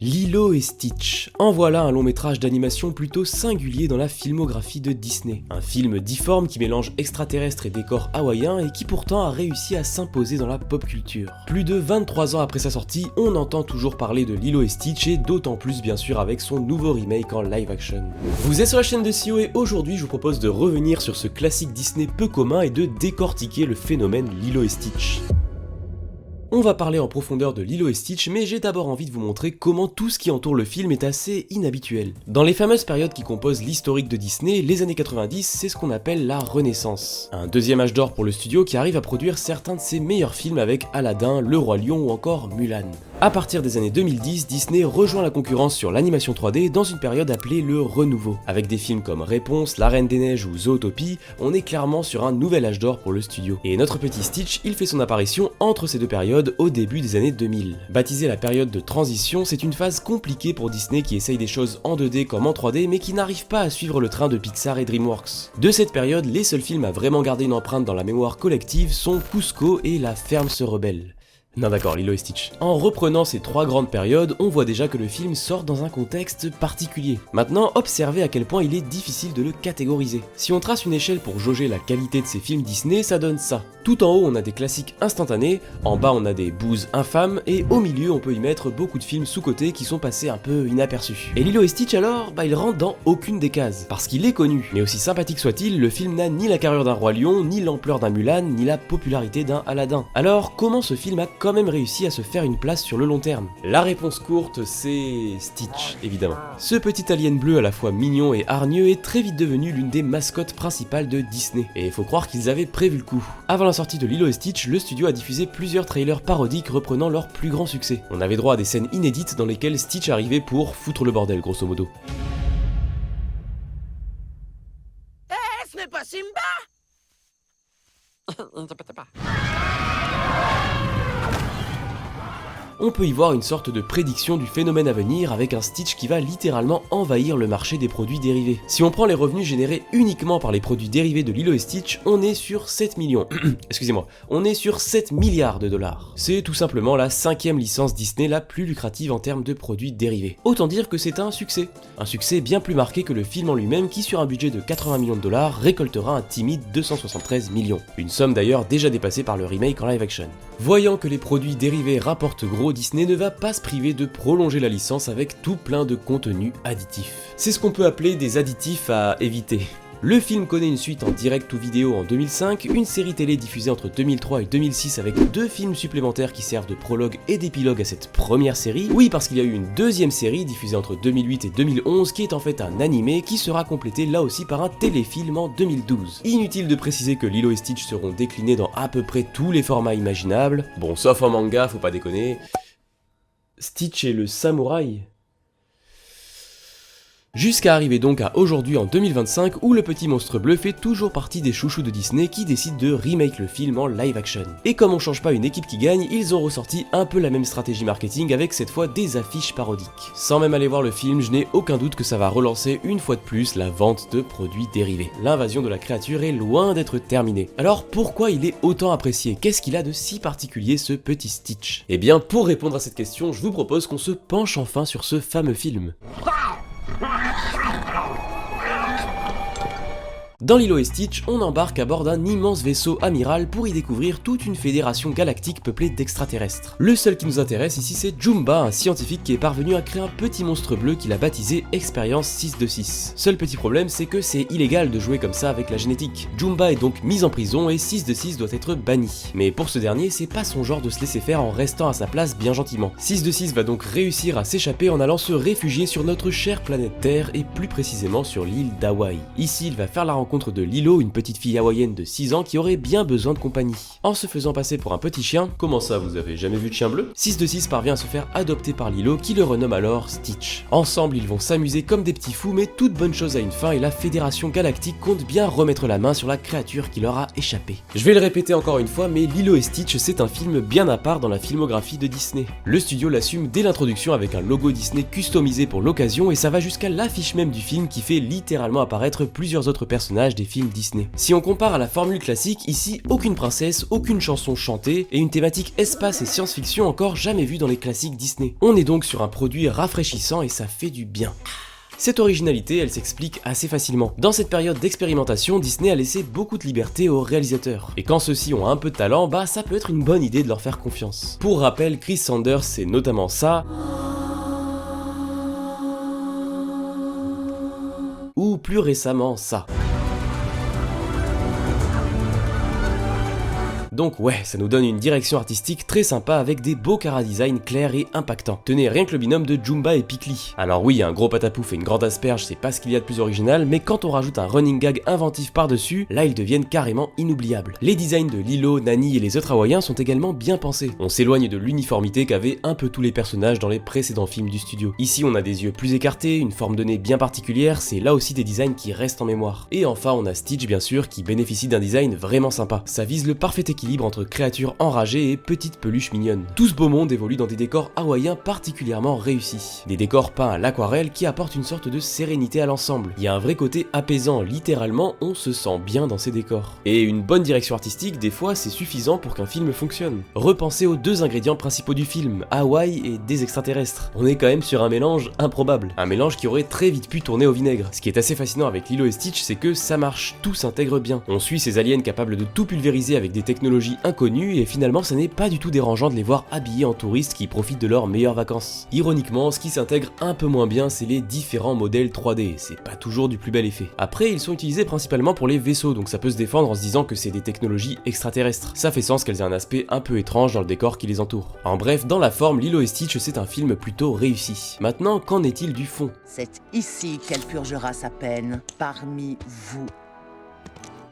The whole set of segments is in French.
Lilo et Stitch. En voilà un long métrage d'animation plutôt singulier dans la filmographie de Disney. Un film difforme qui mélange extraterrestres et décors hawaïens et qui pourtant a réussi à s'imposer dans la pop culture. Plus de 23 ans après sa sortie, on entend toujours parler de Lilo et Stitch et d'autant plus bien sûr avec son nouveau remake en live action. Vous êtes sur la chaîne de CEO et aujourd'hui je vous propose de revenir sur ce classique Disney peu commun et de décortiquer le phénomène Lilo et Stitch. On va parler en profondeur de Lilo et Stitch, mais j'ai d'abord envie de vous montrer comment tout ce qui entoure le film est assez inhabituel. Dans les fameuses périodes qui composent l'historique de Disney, les années 90, c'est ce qu'on appelle la Renaissance. Un deuxième âge d'or pour le studio qui arrive à produire certains de ses meilleurs films avec Aladdin, Le Roi Lion ou encore Mulan. À partir des années 2010, Disney rejoint la concurrence sur l'animation 3D dans une période appelée le renouveau. Avec des films comme Réponse, La Reine des Neiges ou Zootopie, on est clairement sur un nouvel âge d'or pour le studio. Et notre petit Stitch, il fait son apparition entre ces deux périodes au début des années 2000. Baptisée la période de transition, c'est une phase compliquée pour Disney qui essaye des choses en 2D comme en 3D mais qui n'arrive pas à suivre le train de Pixar et DreamWorks. De cette période, les seuls films à vraiment garder une empreinte dans la mémoire collective sont Cusco et La Ferme se rebelle. Non d'accord, Lilo et Stitch. En reprenant ces trois grandes périodes, on voit déjà que le film sort dans un contexte particulier. Maintenant, observez à quel point il est difficile de le catégoriser. Si on trace une échelle pour jauger la qualité de ces films Disney, ça donne ça. Tout en haut, on a des classiques instantanés, en bas on a des bouses infâmes, et au milieu on peut y mettre beaucoup de films sous-cotés qui sont passés un peu inaperçus. Et Lilo et Stitch alors, il rentre dans aucune des cases, parce qu'il est connu. Mais aussi sympathique soit-il, le film n'a ni la carrure d'un Roi Lion, ni l'ampleur d'un Mulan, ni la popularité d'un Aladdin. Alors, comment ce film a quand même réussi à se faire une place sur le long terme? La réponse courte, c'est Stitch, évidemment. Ce petit alien bleu à la fois mignon et hargneux est très vite devenu l'une des mascottes principales de Disney. Et il faut croire qu'ils avaient prévu le coup. Avant la sortie de Lilo et Stitch, le studio a diffusé plusieurs trailers parodiques reprenant leur plus grand succès. On avait droit à des scènes inédites dans lesquelles Stitch arrivait pour foutre le bordel, grosso modo. Ce n'est pas Simba! On peut y voir une sorte de prédiction du phénomène à venir avec un Stitch qui va littéralement envahir le marché des produits dérivés. Si on prend les revenus générés uniquement par les produits dérivés de Lilo et Stitch, on est sur 7 millions. Excusez-moi, on est sur 7 milliards de dollars. C'est tout simplement la 5e licence Disney la plus lucrative en termes de produits dérivés. Autant dire que c'est un succès. Un succès bien plus marqué que le film en lui-même qui sur un budget de 80 millions de dollars récoltera un timide 273 millions. Une somme d'ailleurs déjà dépassée par le remake en live action. Voyant que les produits dérivés rapportent gros, Disney ne va pas se priver de prolonger la licence avec tout plein de contenus additifs. C'est ce qu'on peut appeler des additifs à éviter. Le film connaît une suite en direct ou vidéo en 2005, une série télé diffusée entre 2003 et 2006 avec 2 films supplémentaires qui servent de prologue et d'épilogue à cette première série. Oui, parce qu'il y a eu une deuxième série diffusée entre 2008 et 2011 qui est en fait un animé qui sera complété là aussi par un téléfilm en 2012. Inutile de préciser que Lilo et Stitch seront déclinés dans à peu près tous les formats imaginables. Bon, sauf en manga, faut pas déconner. Stitch et le samouraï. Jusqu'à arriver donc à aujourd'hui en 2025 où le petit monstre bleu fait toujours partie des chouchous de Disney qui décident de remake le film en live action. Et comme on change pas une équipe qui gagne, ils ont ressorti un peu la même stratégie marketing avec cette fois des affiches parodiques. Sans même aller voir le film, je n'ai aucun doute que ça va relancer une fois de plus la vente de produits dérivés. L'invasion de la créature est loin d'être terminée. Alors pourquoi il est autant apprécié? Qu'est-ce qu'il a de si particulier ce petit Stitch? Eh bien pour répondre à cette question, je vous propose qu'on se penche enfin sur ce fameux film. Dans Lilo et Stitch, on embarque à bord d'un immense vaisseau amiral pour y découvrir toute une fédération galactique peuplée d'extraterrestres. Le seul qui nous intéresse ici c'est Jumba, un scientifique qui est parvenu à créer un petit monstre bleu qu'il a baptisé Expérience 626. Seul petit problème c'est que c'est illégal de jouer comme ça avec la génétique. Jumba est donc mis en prison et 626 doit être banni. Mais pour ce dernier, c'est pas son genre de se laisser faire en restant à sa place bien gentiment. 626 va donc réussir à s'échapper en allant se réfugier sur notre chère planète Terre et plus précisément sur l'île d'Hawaï. Ici, il va faire la rencontre de Lilo, une petite fille hawaïenne de 6 ans qui aurait bien besoin de compagnie. En se faisant passer pour un petit chien, comment ça, vous avez jamais vu de chien bleu? 626 parvient à se faire adopter par Lilo qui le renomme alors Stitch. Ensemble, ils vont s'amuser comme des petits fous, mais toute bonne chose a une fin et la Fédération Galactique compte bien remettre la main sur la créature qui leur a échappé. Je vais le répéter encore une fois, mais Lilo et Stitch, c'est un film bien à part dans la filmographie de Disney. Le studio l'assume dès l'introduction avec un logo Disney customisé pour l'occasion et ça va jusqu'à l'affiche même du film qui fait littéralement apparaître plusieurs autres personnages personnages des films Disney. Si on compare à la formule classique, ici aucune princesse, aucune chanson chantée, et une thématique espace et science-fiction encore jamais vue dans les classiques Disney. On est donc sur un produit rafraîchissant et ça fait du bien. Cette originalité, elle s'explique assez facilement. Dans cette période d'expérimentation, Disney a laissé beaucoup de liberté aux réalisateurs. Et quand ceux-ci ont un peu de talent, bah ça peut être une bonne idée de leur faire confiance. Pour rappel, Chris Sanders, c'est notamment ça, ou plus récemment ça. Donc ouais, ça nous donne une direction artistique très sympa avec des beaux chara-design clairs et impactants. Tenez, rien que le binôme de Jumba et Pikli. Alors oui, un gros patapouf et une grande asperge, c'est pas ce qu'il y a de plus original, mais quand on rajoute un running gag inventif par-dessus, là ils deviennent carrément inoubliables. Les designs de Lilo, Nani et les autres hawaïens sont également bien pensés. On s'éloigne de l'uniformité qu'avaient un peu tous les personnages dans les précédents films du studio. Ici on a des yeux plus écartés, une forme de nez bien particulière, c'est là aussi des designs qui restent en mémoire. Et enfin on a Stitch bien sûr qui bénéficie d'un design vraiment sympa. Ça vise le parfait équilibre entre créatures enragées et petites peluches mignonnes. Tout ce beau monde évolue dans des décors hawaïens particulièrement réussis. Des décors peints à l'aquarelle qui apportent une sorte de sérénité à l'ensemble. Il y a un vrai côté apaisant, littéralement on se sent bien dans ces décors. Et une bonne direction artistique, des fois c'est suffisant pour qu'un film fonctionne. Repensez aux deux ingrédients principaux du film, Hawaï et des extraterrestres. On est quand même sur un mélange improbable. Un mélange qui aurait très vite pu tourner au vinaigre. Ce qui est assez fascinant avec Lilo et Stitch, c'est que ça marche, tout s'intègre bien. On suit ces aliens capables de tout pulvériser avec des technologies inconnues et finalement ça n'est pas du tout dérangeant de les voir habillés en touristes qui profitent de leurs meilleures vacances. Ironiquement, ce qui s'intègre un peu moins bien, c'est les différents modèles 3D, c'est pas toujours du plus bel effet. Après, ils sont utilisés principalement pour les vaisseaux, donc ça peut se défendre en se disant que c'est des technologies extraterrestres. Ça fait sens qu'elles aient un aspect un peu étrange dans le décor qui les entoure. En bref, dans la forme, Lilo et Stitch c'est un film plutôt réussi. Maintenant, qu'en est-il du fond ? C'est ici qu'elle purgera sa peine, parmi vous.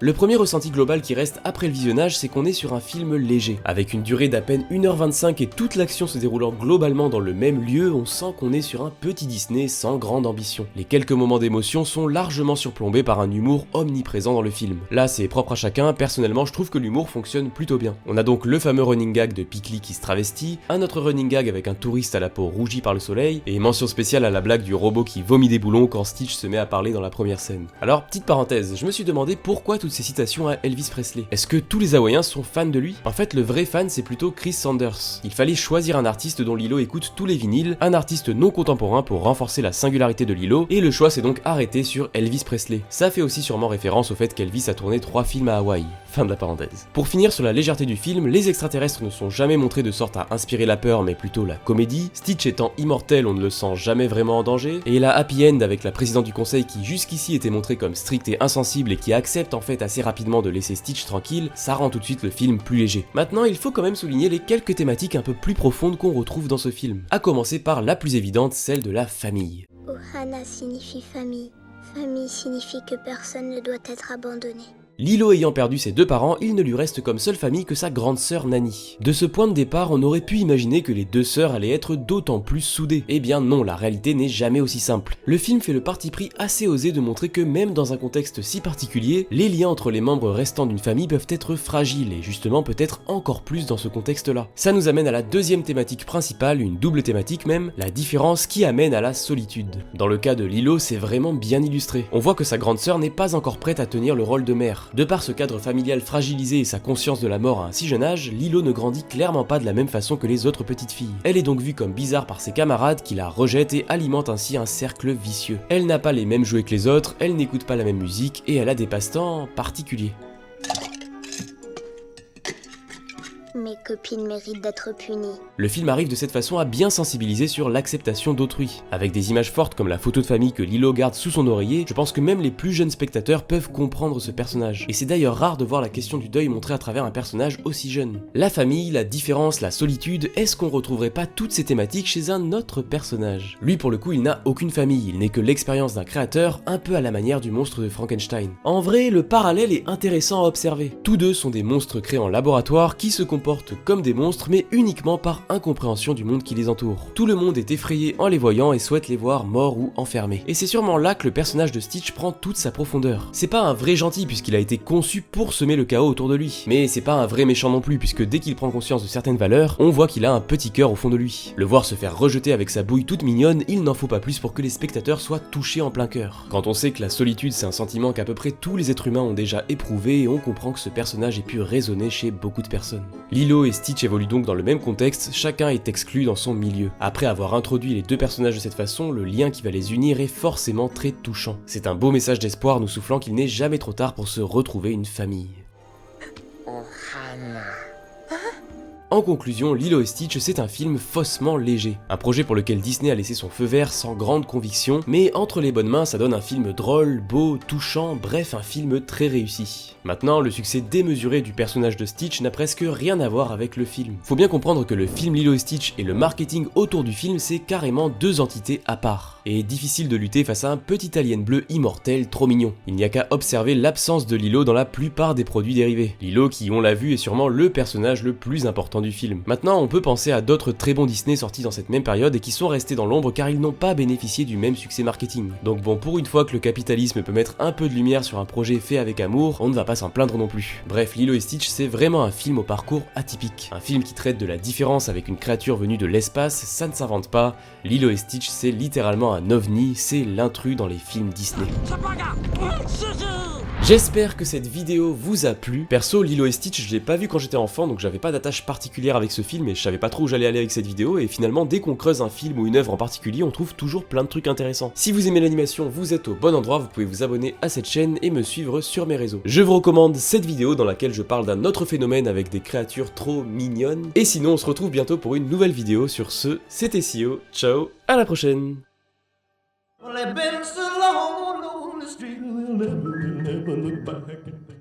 Le premier ressenti global qui reste après le visionnage, c'est qu'on est sur un film léger. Avec une durée d'à peine 1h25 et toute l'action se déroulant globalement dans le même lieu, on sent qu'on est sur un petit Disney sans grande ambition. Les quelques moments d'émotion sont largement surplombés par un humour omniprésent dans le film. Là, c'est propre à chacun, personnellement je trouve que l'humour fonctionne plutôt bien. On a donc le fameux running gag de Pikli qui se travestit, un autre running gag avec un touriste à la peau rougie par le soleil, et mention spéciale à la blague du robot qui vomit des boulons quand Stitch se met à parler dans la première scène. Alors, petite parenthèse, je me suis demandé pourquoi toutes ces citations à Elvis Presley. Est-ce que tous les Hawaïens sont fans de lui ? En fait, le vrai fan, c'est plutôt Chris Sanders. Il fallait choisir un artiste dont Lilo écoute tous les vinyles, un artiste non contemporain pour renforcer la singularité de Lilo, et le choix s'est donc arrêté sur Elvis Presley. Ça fait aussi sûrement référence au fait qu'Elvis a tourné 3 films à Hawaï. Fin de la parenthèse. Pour finir sur la légèreté du film, les extraterrestres ne sont jamais montrés de sorte à inspirer la peur, mais plutôt la comédie. Stitch étant immortel, on ne le sent jamais vraiment en danger, et la happy end avec la présidente du conseil qui jusqu'ici était montrée comme stricte et insensible et qui accepte en fait assez rapidement de laisser Stitch tranquille, ça rend tout de suite le film plus léger. Maintenant, il faut quand même souligner les quelques thématiques un peu plus profondes qu'on retrouve dans ce film. À commencer par la plus évidente, celle de la famille. Ohana signifie famille. Famille signifie que personne ne doit être abandonné. Lilo ayant perdu ses 2 parents, il ne lui reste comme seule famille que sa grande sœur Nani. De ce point de départ, on aurait pu imaginer que les 2 sœurs allaient être d'autant plus soudées. Eh bien non, la réalité n'est jamais aussi simple. Le film fait le parti pris assez osé de montrer que même dans un contexte si particulier, les liens entre les membres restants d'une famille peuvent être fragiles, et justement peut-être encore plus dans ce contexte-là. Ça nous amène à la deuxième thématique principale, une double thématique même, la différence qui amène à la solitude. Dans le cas de Lilo, c'est vraiment bien illustré. On voit que sa grande sœur n'est pas encore prête à tenir le rôle de mère. De par ce cadre familial fragilisé et sa conscience de la mort à un si jeune âge, Lilo ne grandit clairement pas de la même façon que les autres petites filles. Elle est donc vue comme bizarre par ses camarades qui la rejettent et alimentent ainsi un cercle vicieux. Elle n'a pas les mêmes jouets que les autres, elle n'écoute pas la même musique et elle a des passe-temps particuliers. Mes copines méritent d'être punies. Le film arrive de cette façon à bien sensibiliser sur l'acceptation d'autrui. Avec des images fortes comme la photo de famille que Lilo garde sous son oreiller, je pense que même les plus jeunes spectateurs peuvent comprendre ce personnage. Et c'est d'ailleurs rare de voir la question du deuil montrée à travers un personnage aussi jeune. La famille, la différence, la solitude, est-ce qu'on retrouverait pas toutes ces thématiques chez un autre personnage ? Lui pour le coup il n'a aucune famille, il n'est que l'expérience d'un créateur, un peu à la manière du monstre de Frankenstein. En vrai, le parallèle est intéressant à observer. Tous deux sont des monstres créés en laboratoire qui se comportent comportent comme des monstres, mais uniquement par incompréhension du monde qui les entoure. Tout le monde est effrayé en les voyant et souhaite les voir morts ou enfermés. Et c'est sûrement là que le personnage de Stitch prend toute sa profondeur. C'est pas un vrai gentil puisqu'il a été conçu pour semer le chaos autour de lui, mais c'est pas un vrai méchant non plus puisque dès qu'il prend conscience de certaines valeurs, on voit qu'il a un petit cœur au fond de lui. Le voir se faire rejeter avec sa bouille toute mignonne, il n'en faut pas plus pour que les spectateurs soient touchés en plein cœur. Quand on sait que la solitude c'est un sentiment qu'à peu près tous les êtres humains ont déjà éprouvé, on comprend que ce personnage ait pu résonner chez beaucoup de personnes. Lilo et Stitch évoluent donc dans le même contexte, chacun est exclu dans son milieu. Après avoir introduit les deux personnages de cette façon, le lien qui va les unir est forcément très touchant. C'est un beau message d'espoir nous soufflant qu'il n'est jamais trop tard pour se retrouver une famille. En conclusion, Lilo et Stitch c'est un film faussement léger. Un projet pour lequel Disney a laissé son feu vert sans grande conviction, mais entre les bonnes mains ça donne un film drôle, beau, touchant, bref un film très réussi. Maintenant, le succès démesuré du personnage de Stitch n'a presque rien à voir avec le film. Faut bien comprendre que le film Lilo et Stitch et le marketing autour du film c'est carrément deux entités à part. Et difficile de lutter face à un petit alien bleu immortel trop mignon. Il n'y a qu'à observer l'absence de Lilo dans la plupart des produits dérivés. Lilo qui, on l'a vu, est sûrement le personnage le plus important du film. Maintenant, on peut penser à d'autres très bons Disney sortis dans cette même période et qui sont restés dans l'ombre car ils n'ont pas bénéficié du même succès marketing. Donc bon, pour une fois que le capitalisme peut mettre un peu de lumière sur un projet fait avec amour, on ne va pas s'en plaindre non plus. Bref, Lilo et Stitch c'est vraiment un film au parcours atypique. Un film qui traite de la différence avec une créature venue de l'espace, ça ne s'invente pas. Lilo et Stitch c'est littéralement un ovni, c'est l'intrus dans les films Disney. J'espère que cette vidéo vous a plu. Perso, Lilo et Stitch, je l'ai pas vu quand j'étais enfant, donc j'avais pas d'attache particulière avec ce film et je savais pas trop où j'allais aller avec cette vidéo, et finalement, dès qu'on creuse un film ou une œuvre en particulier, on trouve toujours plein de trucs intéressants. Si vous aimez l'animation, vous êtes au bon endroit, vous pouvez vous abonner à cette chaîne et me suivre sur mes réseaux. Je vous recommande cette vidéo dans laquelle je parle d'un autre phénomène avec des créatures trop mignonnes. Et sinon, on se retrouve bientôt pour une nouvelle vidéo. Sur ce, c'était Sio, ciao, à la prochaine. Well, I've been so long on the street, we'll never look back.